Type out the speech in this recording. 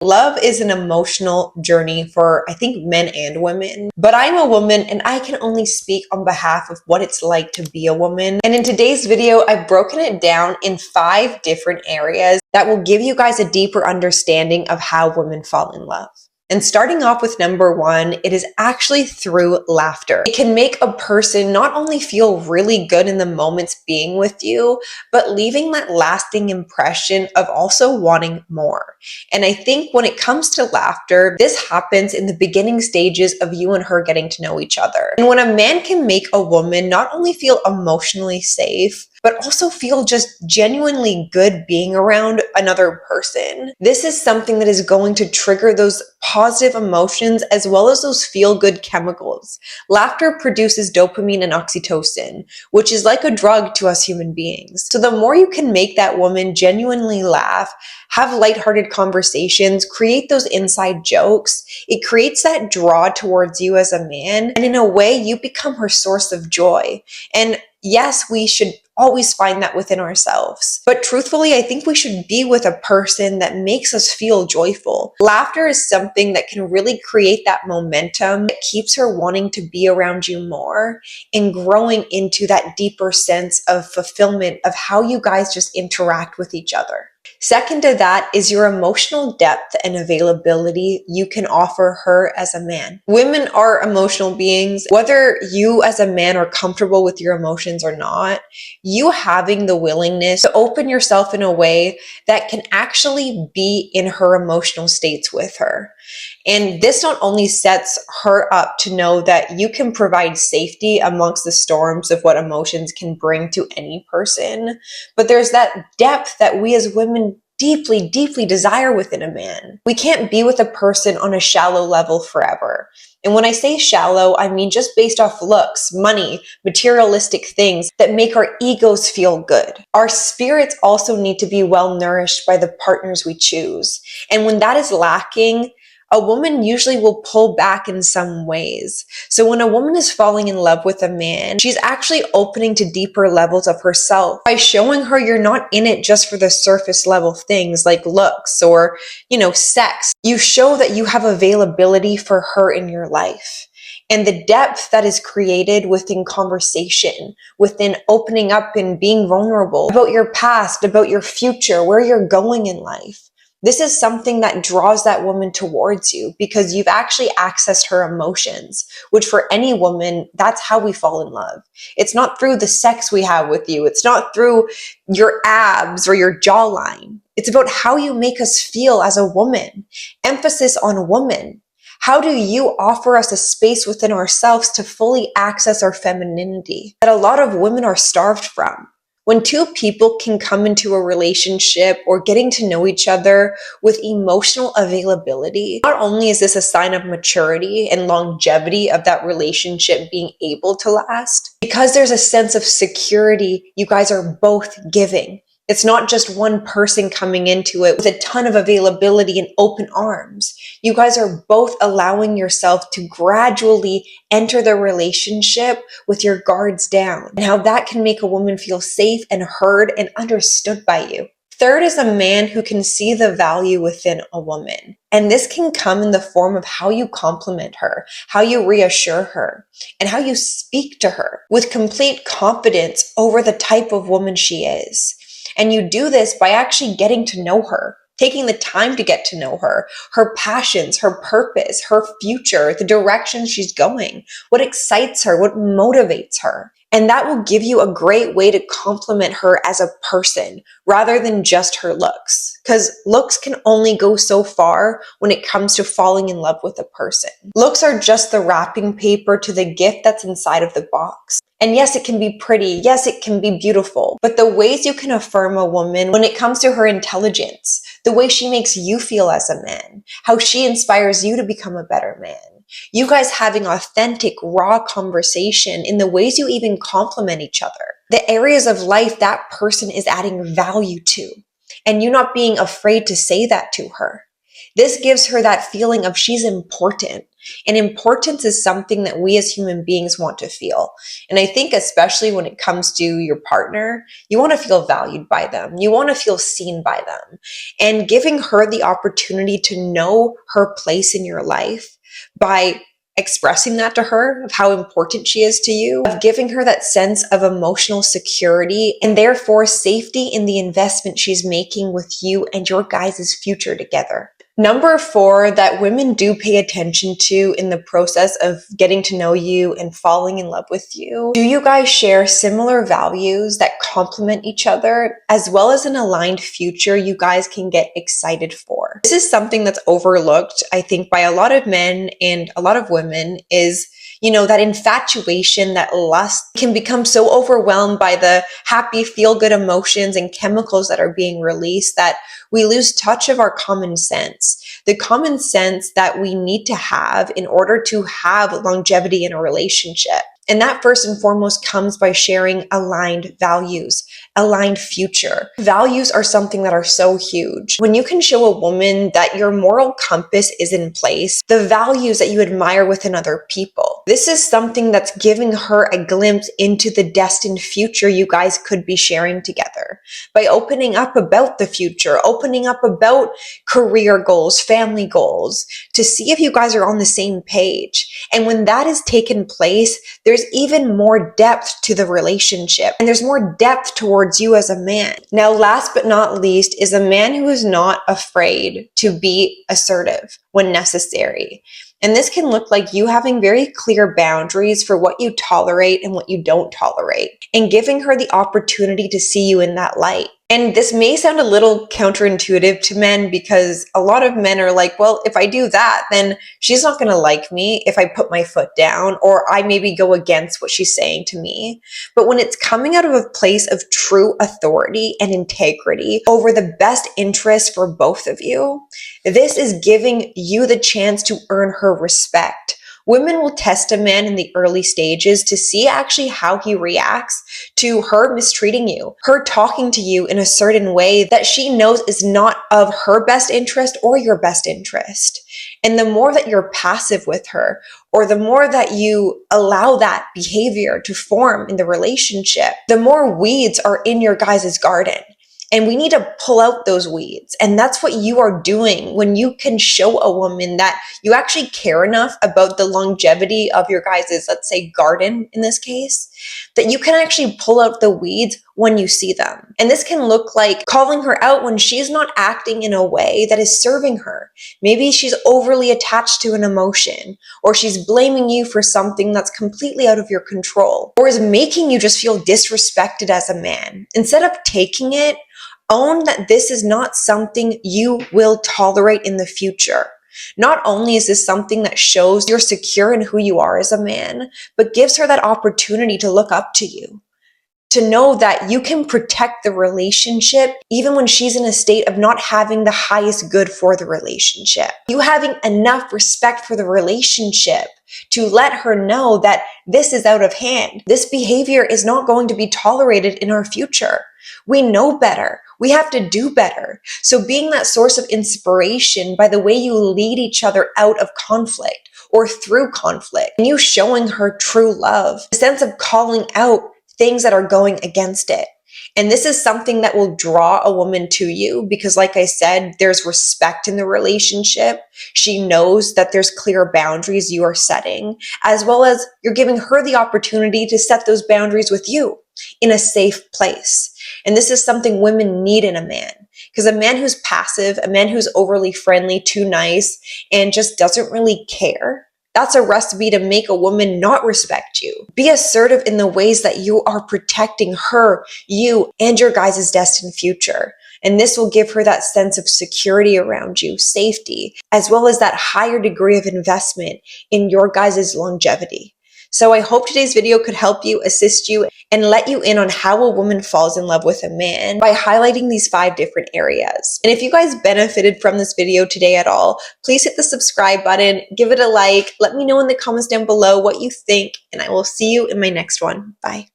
Love is an emotional journey for, I think, men and women. But I'm a woman and I can only speak on behalf of what it's like to be a woman. And in today's video, I've broken it down in 5 different areas that will give you guys a deeper understanding of how women fall in love. And starting off with number 1, it is actually through laughter. It can make a person not only feel really good in the moments being with you, but leaving that lasting impression of also wanting more. And I think when it comes to laughter, this happens in the beginning stages of you and her getting to know each other. And when a man can make a woman not only feel emotionally safe, but also feel just genuinely good being around another person, this is something that is going to trigger those positive emotions as well as those feel-good chemicals. Laughter produces dopamine and oxytocin, which is like a drug to us human beings. So the more you can make that woman genuinely laugh, have lighthearted conversations, create those inside jokes, it creates that draw towards you as a man, and in a way, you become her source of joy. And yes, we should always find that within ourselves. But truthfully, I think we should be with a person that makes us feel joyful. Laughter is something that can really create that momentum that keeps her wanting to be around you more and growing into that deeper sense of fulfillment of how you guys just interact with each other. Second to that is your emotional depth and availability you can offer her as a man. Women are emotional beings. Whether you as a man are comfortable with your emotions or not, you having the willingness to open yourself in a way that can actually be in her emotional states with her. And this not only sets her up to know that you can provide safety amongst the storms of what emotions can bring to any person, but there's that depth that we as women deeply, deeply desire within a man. We can't be with a person on a shallow level forever. And when I say shallow, I mean just based off looks, money, materialistic things that make our egos feel good. Our spirits also need to be well nourished by the partners we choose. And when that is lacking, a woman usually will pull back in some ways. So when a woman is falling in love with a man, she's actually opening to deeper levels of herself by showing her you're not in it just for the surface level things like looks or, sex. You show that you have availability for her in your life. And the depth that is created within conversation, within opening up and being vulnerable about your past, about your future, where you're going in life. This is something that draws that woman towards you because you've actually accessed her emotions, which for any woman, that's how we fall in love. It's not through the sex we have with you. It's not through your abs or your jawline. It's about how you make us feel as a woman. Emphasis on woman. How do you offer us a space within ourselves to fully access our femininity that a lot of women are starved from? When 2 people can come into a relationship or getting to know each other with emotional availability, not only is this a sign of maturity and longevity of that relationship being able to last, because there's a sense of security you guys are both giving. It's not just one person coming into it with a ton of availability and open arms. You guys are both allowing yourself to gradually enter the relationship with your guards down, and how that can make a woman feel safe and heard and understood by you. Third is a man who can see the value within a woman. And this can come in the form of how you compliment her, how you reassure her, and how you speak to her with complete confidence over the type of woman she is. And you do this by actually getting to know her, taking the time to get to know her passions, her purpose, her future, the direction she's going, what excites her, what motivates her. And that will give you a great way to compliment her as a person rather than just her looks. Because looks can only go so far when it comes to falling in love with a person. Looks are just the wrapping paper to the gift that's inside of the box. And yes, it can be pretty. Yes, it can be beautiful. But the ways you can affirm a woman when it comes to her intelligence, the way she makes you feel as a man, how she inspires you to become a better man, you guys having authentic, raw conversation in the ways you even compliment each other, the areas of life that person is adding value to, and you not being afraid to say that to her. This gives her that feeling of she's important. And importance is something that we as human beings want to feel. And I think especially when it comes to your partner, you want to feel valued by them. You want to feel seen by them. And giving her the opportunity to know her place in your life by expressing that to her of how important she is to you, of giving her that sense of emotional security and therefore safety in the investment she's making with you and your guys' future together. Number 4 that women do pay attention to in the process of getting to know you and falling in love with you. Do you guys share similar values that complement each other, as well as an aligned future you guys can get excited for? This is something that's overlooked, I think, by a lot of men and a lot of women is, that infatuation, that lust can become so overwhelmed by the happy, feel-good emotions and chemicals that are being released that we lose touch of our common sense. The common sense that we need to have in order to have longevity in a relationship. And that first and foremost comes by sharing aligned values, aligned future. Values are something that are so huge. When you can show a woman that your moral compass is in place, the values that you admire within other people, this is something that's giving her a glimpse into the destined future you guys could be sharing together. By opening up about the future, opening up about career goals, family goals, to see if you guys are on the same page. And when that has taken place, there's even more depth to the relationship and there's more depth towards you as a man. Now, last but not least is a man who is not afraid to be assertive when necessary. And this can look like you having very clear boundaries for what you tolerate and what you don't tolerate, and giving her the opportunity to see you in that light. And this may sound a little counterintuitive to men because a lot of men are like, well, if I do that, then she's not going to like me if I put my foot down, or I maybe go against what she's saying to me. But when it's coming out of a place of true authority and integrity over the best interest for both of you, this is giving you the chance to earn her respect. Women will test a man in the early stages to see actually how he reacts to her mistreating you, her talking to you in a certain way that she knows is not of her best interest or your best interest. And the more that you're passive with her, or the more that you allow that behavior to form in the relationship, the more weeds are in your guys' garden. And we need to pull out those weeds. And that's what you are doing when you can show a woman that you actually care enough about the longevity of your guys', let's say, garden in this case, that you can actually pull out the weeds when you see them. And this can look like calling her out when she's not acting in a way that is serving her. Maybe she's overly attached to an emotion, or she's blaming you for something that's completely out of your control, or is making you just feel disrespected as a man. Instead of taking it, own that this is not something you will tolerate in the future. Not only is this something that shows you're secure in who you are as a man, but gives her that opportunity to look up to you, to know that you can protect the relationship even when she's in a state of not having the highest good for the relationship. You having enough respect for the relationship to let her know that this is out of hand. This behavior is not going to be tolerated in our future. We know better. We have to do better. So being that source of inspiration by the way you lead each other out of conflict or through conflict, and you showing her true love, a sense of calling out things that are going against it. And this is something that will draw a woman to you because, like I said, there's respect in the relationship. She knows that there's clear boundaries you are setting, as well as you're giving her the opportunity to set those boundaries with you in a safe place. And this is something women need in a man, because a man who's passive, a man who's overly friendly, too nice, and just doesn't really care, that's a recipe to make a woman not respect you. Be assertive in the ways that you are protecting her, you, and your guys' destined future. And this will give her that sense of security around you, safety, as well as that higher degree of investment in your guys' longevity. So I hope today's video could help you, assist you, and let you in on how a woman falls in love with a man by highlighting these 5 different areas. And if you guys benefited from this video today at all, please hit the subscribe button, give it a like, let me know in the comments down below what you think, and I will see you in my next one. Bye.